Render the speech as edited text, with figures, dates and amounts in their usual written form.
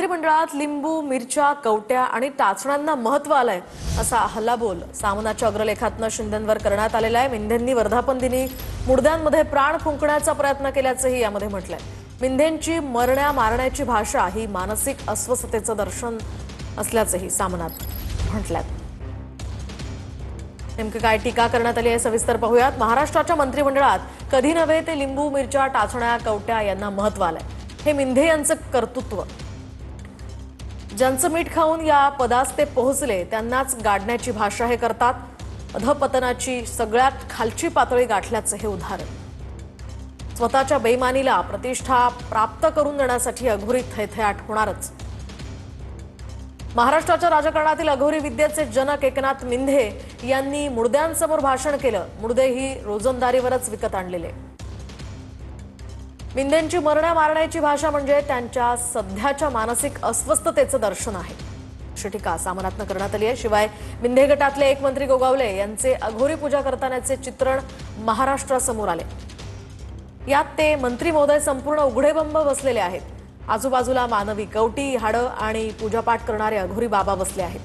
मंत्रिमंडळात लिंबू, मिरच्या, कवट्या आणि टाचण्यांना महत्त्व आलंय असा हल्लाबोल सामनाच्या अग्रलेखातनं शिंदेंवर करण्यात आलेला आहे। मिंधेंनी वर्धापन दिनी मुर्द्यांमध्ये प्राण फुंकण्याचा प्रयत्न केल्याचंही यामध्ये म्हटलंय। मिंधेंची मरण्या मारण्याची भाषा ही मानसिक अस्वस्थतेचं दर्शन असल्याचंही सामनात म्हटलंय। नेमकं काय टीका करण्यात आली आहे सविस्तर पाहूयात। महाराष्ट्राच्या मंत्रिमंडळात कधी नव्हे ते लिंबू, मिरच्या, टाचण्या, कवट्या यांना महत्त्व आलंय। हे मिंधे यांचं कर्तृत्व, ज्यांचं मीठ खाऊन या पदास ते पोहोचले त्यांनाच गाडण्याची भाषा हे करतात। अधपतनाची सगळ्यात खालची पातळी गाठल्याचं हे उदाहरण। स्वतःच्या बेईमानीला प्रतिष्ठा प्राप्त करून देण्यासाठी अघोरी थैथयाट होणारच। महाराष्ट्राच्या राजकारणातील अघोरी विद्येचे जनक एकनाथ मिंधे यांनी मुर्द्यांसमोर भाषण केलं। मुर्देही रोजंदारीवरच विकत आणलेले। मिंधेंची मरण्या मारण्याची भाषा म्हणजे त्यांच्या सध्याच्या मानसिक अस्वस्थतेचं दर्शन आहे अशी टीका सामनातनं करण्यात आली आहे। शिवाय मिंधे गटातले एक मंत्री गोगावले यांचे अघोरी पूजा करतानाचे चित्रण महाराष्ट्रासमोर आले। यात ते मंत्री महोदय संपूर्ण उघडेबंब बसलेले आहेत। आजूबाजूला मानवी कवटी, हाडं आणि पूजापाठ करणारे अघोरी बाबा बसले आहेत।